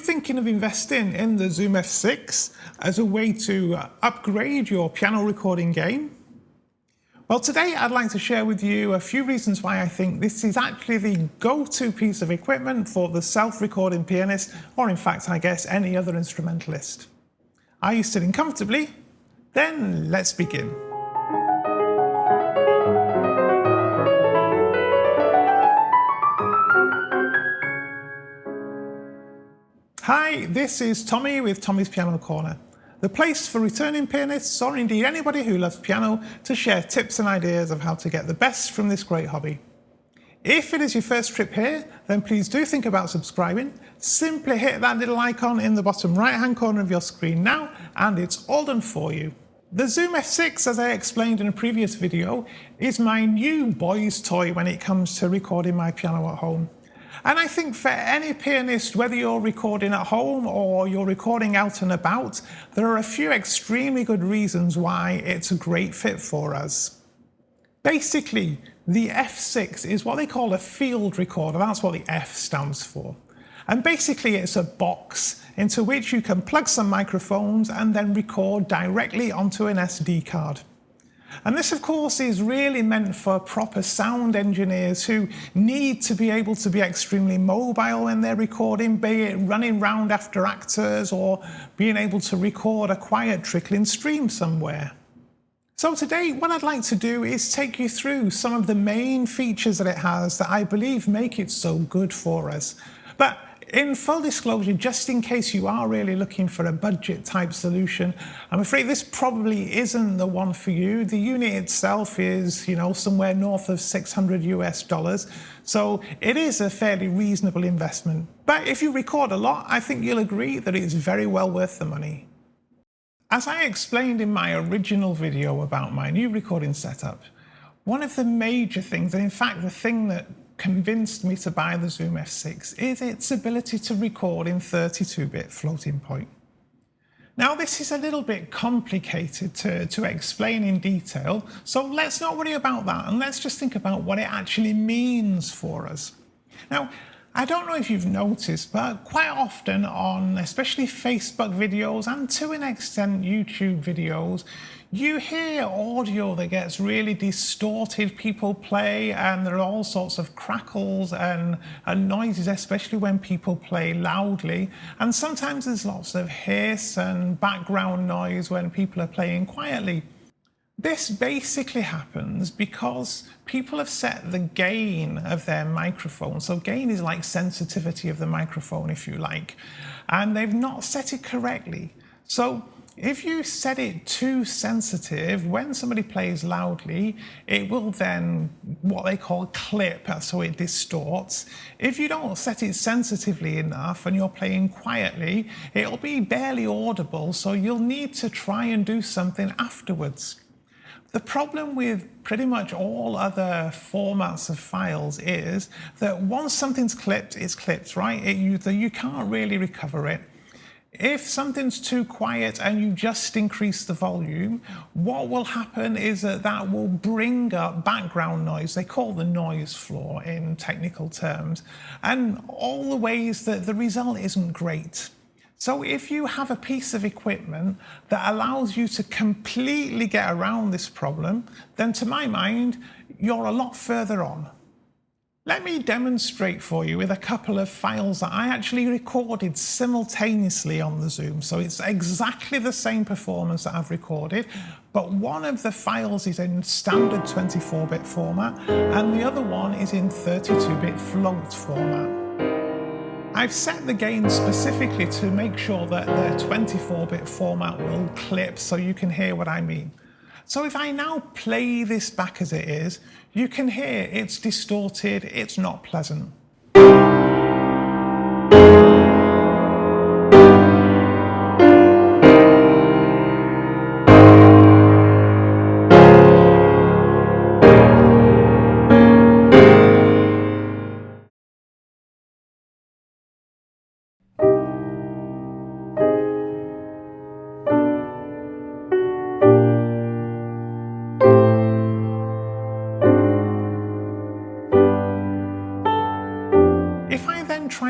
thinking of investing in the Zoom F6 as a way to upgrade your piano recording game? Well, today I'd like to share with you a few reasons why I think this is actually the go-to piece of equipment for the self-recording pianist, or in fact, I guess, any other instrumentalist. Are you sitting comfortably? Then let's begin. Hi, this is Tommy with Tommy's Piano Corner, the place for returning pianists or indeed anybody who loves piano to share tips and ideas of how to get the best from this great hobby. If it is your first trip here, then please do think about subscribing. Simply hit that little icon in the bottom right hand corner of your screen now and it's all done for you. The Zoom F6, as I explained in a previous video, is my new boy's toy when it comes to recording my piano at home. And I think for any pianist, whether you're recording at home or you're recording out and about, there are a few extremely good reasons why it's a great fit for us. Basically, the F6 is what they call a field recorder. That's what the F stands for. And basically it's a box into which you can plug some microphones and then record directly onto an SD card. And this, of course, is really meant for proper sound engineers who need to be able to be extremely mobile when they're recording, be it running round after actors or being able to record a quiet trickling stream somewhere. So today, what I'd like to do is take you through some of the main features that it has that I believe make it so good for us. But in full disclosure, just in case you are really looking for a budget type solution, I'm afraid this probably isn't the one for you. The unit itself is, somewhere north of $600 US. So it is a fairly reasonable investment. But if you record a lot, I think you'll agree that it's very well worth the money. As I explained in my original video about my new recording setup, one of the major things, and in fact the thing that convinced me to buy the Zoom F6 is its ability to record in 32-bit floating point. Now this is a little bit complicated to explain in detail, so let's not worry about that and let's just think about what it actually means for us. Now, I don't know if you've noticed, but quite often on especially Facebook videos and to an extent YouTube videos, you hear audio that gets really distorted, people play, and there are all sorts of crackles and noises, especially when people play loudly. And sometimes there's lots of hiss and background noise when people are playing quietly. This basically happens because people have set the gain of their microphone. So gain is like sensitivity of the microphone, if you like, and they've not set it correctly. So if you set it too sensitive, when somebody plays loudly, it will then, what they call clip, so it distorts. If you don't set it sensitively enough and you're playing quietly, it'll be barely audible, so you'll need to try and do something afterwards. The problem with pretty much all other formats of files is that once something's clipped, it's clipped, right? You can't really recover it. If something's too quiet and you just increase the volume, what will happen is that will bring up background noise. They call the noise floor in technical terms, and all the ways that the result isn't great. So if you have a piece of equipment that allows you to completely get around this problem, then to my mind, you're a lot further on. Let me demonstrate for you with a couple of files that I actually recorded simultaneously on the Zoom. So it's exactly the same performance that I've recorded, but one of the files is in standard 24-bit format and the other one is in 32-bit float format. I've set the gain specifically to make sure that the 24-bit format will clip so you can hear what I mean. So if I now play this back as it is, you can hear it's distorted, it's not pleasant.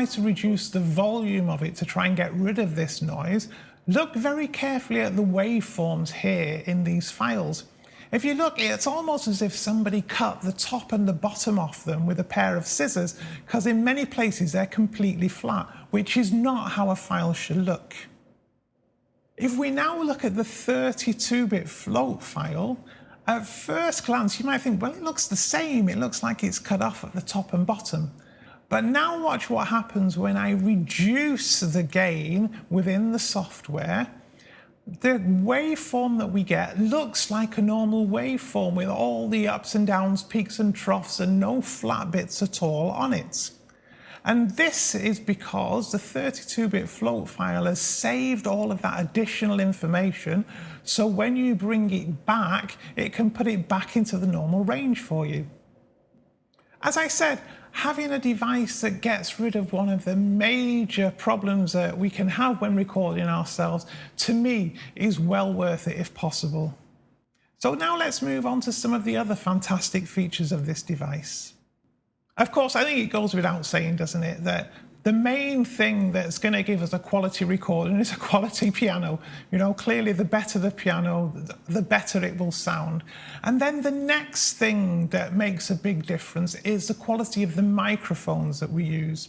try to reduce the volume of it to try and get rid of this noise, look very carefully at the waveforms here in these files. If you look, it's almost as if somebody cut the top and the bottom off them with a pair of scissors, because in many places they're completely flat, which is not how a file should look. If we now look at the 32-bit float file, at first glance you might think, well, it looks the same. It looks like it's cut off at the top and bottom. But now watch what happens when I reduce the gain within the software. The waveform that we get looks like a normal waveform with all the ups and downs, peaks and troughs, and no flat bits at all on it. And this is because the 32-bit float file has saved all of that additional information, so when you bring it back, it can put it back into the normal range for you. As I said, having a device that gets rid of one of the major problems that we can have when recording ourselves, to me, is well worth it if possible. So now let's move on to some of the other fantastic features of this device. Of course, I think it goes without saying, doesn't it, that the main thing that's going to give us a quality recording is a quality piano. You know, clearly the better the piano, the better it will sound. And then the next thing that makes a big difference is the quality of the microphones that we use.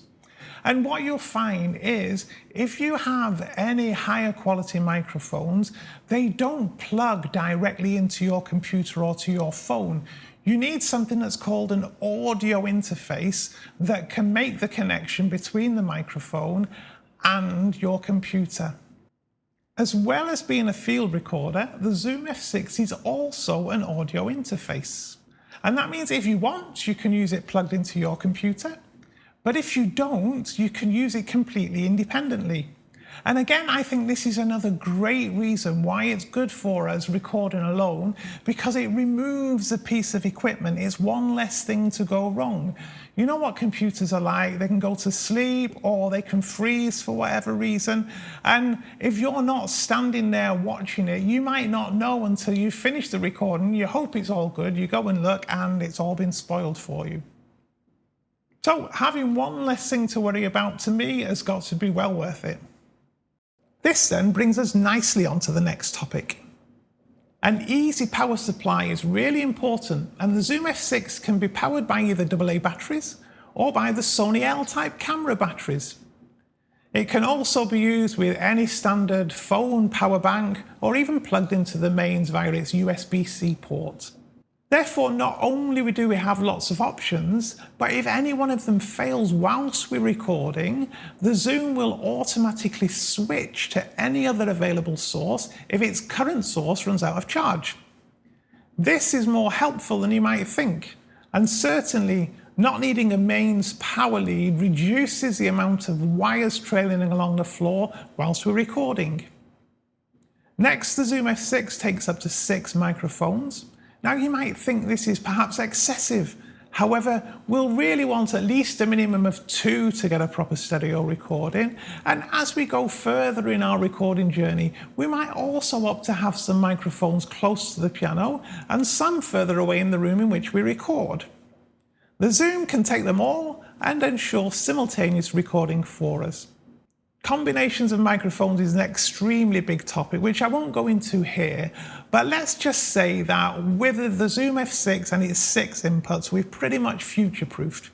And what you'll find is, if you have any higher quality microphones, they don't plug directly into your computer or to your phone. You need something that's called an audio interface that can make the connection between the microphone and your computer. As well as being a field recorder, the Zoom F6 is also an audio interface. And that means if you want, you can use it plugged into your computer. But if you don't, you can use it completely independently. And again, I think this is another great reason why it's good for us recording alone, because it removes a piece of equipment. It's one less thing to go wrong. You know what computers are like. They can go to sleep or they can freeze for whatever reason. And if you're not standing there watching it, you might not know until you finish the recording. You hope it's all good. You go and look and it's all been spoiled for you. So having one less thing to worry about, to me, has got to be well worth it. This then brings us nicely onto the next topic. An easy power supply is really important, and the Zoom F6 can be powered by either AA batteries or by the Sony L-type camera batteries. It can also be used with any standard phone power bank or even plugged into the mains via its USB-C port. Therefore, not only do we have lots of options, but if any one of them fails whilst we're recording, the Zoom will automatically switch to any other available source if its current source runs out of charge. This is more helpful than you might think, and certainly not needing a mains power lead reduces the amount of wires trailing along the floor whilst we're recording. Next, the Zoom F6 takes up to 6 microphones. Now you might think this is perhaps excessive. However, we'll really want at least a minimum of 2 to get a proper stereo recording. And as we go further in our recording journey, we might also opt to have some microphones close to the piano and some further away in the room in which we record. The Zoom can take them all and ensure simultaneous recording for us. Combinations of microphones is an extremely big topic, which I won't go into here, but let's just say that with the Zoom F6 and its 6 inputs, we've pretty much future-proofed.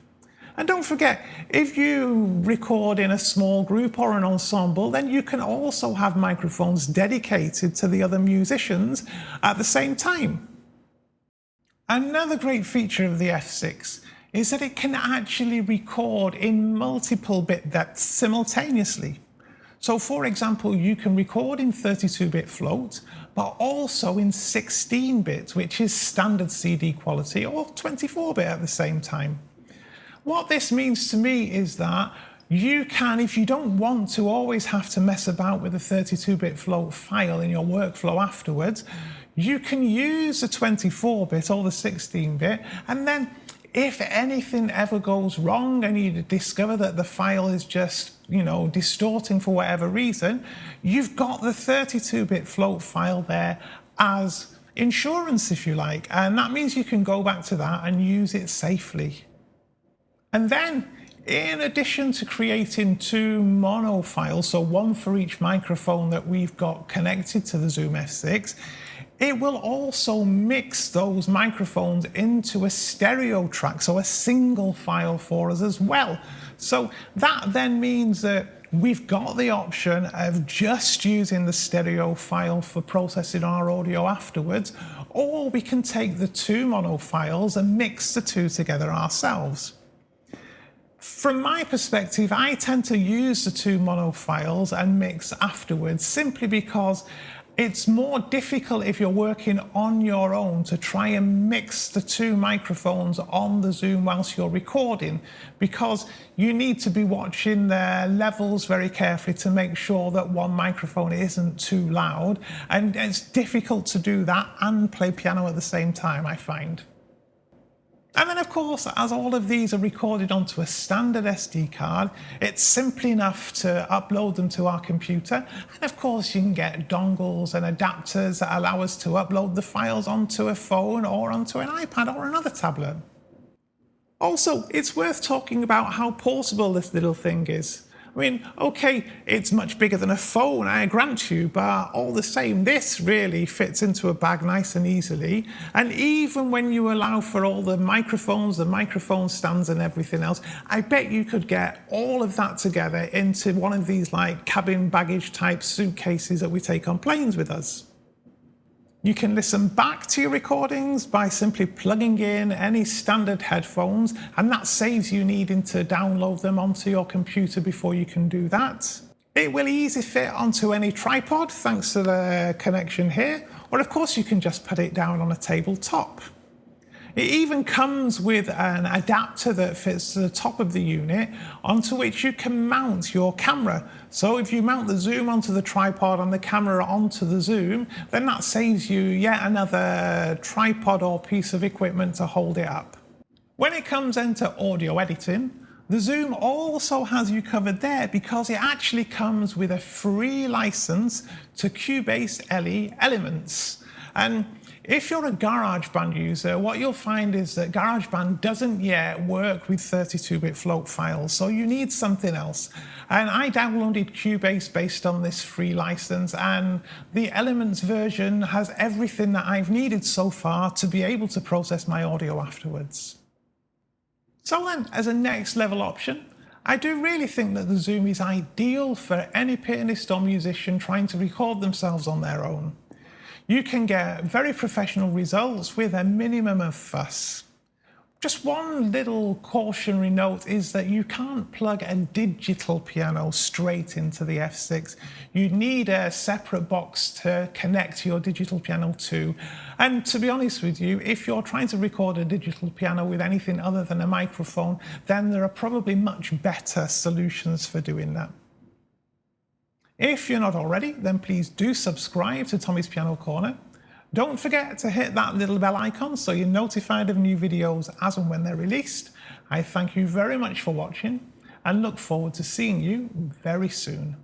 And don't forget, if you record in a small group or an ensemble, then you can also have microphones dedicated to the other musicians at the same time. Another great feature of the F6 is that it can actually record in multiple bit depths simultaneously. So for example, you can record in 32-bit float, but also in 16-bit, which is standard CD quality, or 24-bit at the same time. What this means to me is that you can, if you don't want to always have to mess about with a 32-bit float file in your workflow afterwards, you can use the 24-bit or the 16-bit, and then if anything ever goes wrong and you discover that the file is just, distorting for whatever reason, you've got the 32-bit float file there as insurance, if you like, and that means you can go back to that and use it safely. And then, in addition to creating 2 mono files, so one for each microphone that we've got connected to the Zoom F6, it will also mix those microphones into a stereo track, so a single file for us as well. So that then means that we've got the option of just using the stereo file for processing our audio afterwards, or we can take the 2 mono files and mix the 2 together ourselves. From my perspective, I tend to use the 2 mono files and mix afterwards simply because it's more difficult if you're working on your own to try and mix the 2 microphones on the Zoom whilst you're recording, because you need to be watching their levels very carefully to make sure that one microphone isn't too loud, and it's difficult to do that and play piano at the same time, I find. And then, of course, as all of these are recorded onto a standard SD card, it's simply enough to upload them to our computer. And of course, you can get dongles and adapters that allow us to upload the files onto a phone or onto an iPad or another tablet. Also, it's worth talking about how portable this little thing is. I mean, okay, it's much bigger than a phone, I grant you, but all the same, this really fits into a bag nice and easily. And even when you allow for all the microphone stands and everything else, I bet you could get all of that together into one of these like cabin baggage type suitcases that we take on planes with us. You can listen back to your recordings by simply plugging in any standard headphones, and that saves you needing to download them onto your computer before you can do that. It will easily fit onto any tripod thanks to the connection here, or of course you can just put it down on a tabletop. It even comes with an adapter that fits to the top of the unit, onto which you can mount your camera. So if you mount the Zoom onto the tripod and the camera onto the Zoom, then that saves you yet another tripod or piece of equipment to hold it up. When it comes into audio editing, the Zoom also has you covered there because it actually comes with a free license to Cubase LE Elements. And if you're a Garageband user, what you'll find is that Garageband doesn't yet work with 32-bit float files, so you need something else. And I downloaded Cubase based on this free license, and the Elements version has everything that I've needed so far to be able to process my audio afterwards. So then, as a next level option, I do really think that the Zoom is ideal for any pianist or musician trying to record themselves on their own. You can get very professional results with a minimum of fuss. Just one little cautionary note is that you can't plug a digital piano straight into the F6. You need a separate box to connect your digital piano to. And to be honest with you, if you're trying to record a digital piano with anything other than a microphone, then there are probably much better solutions for doing that. If you're not already, then please do subscribe to Tommy's Piano Corner. Don't forget to hit that little bell icon so you're notified of new videos as and when they're released. I thank you very much for watching and look forward to seeing you very soon.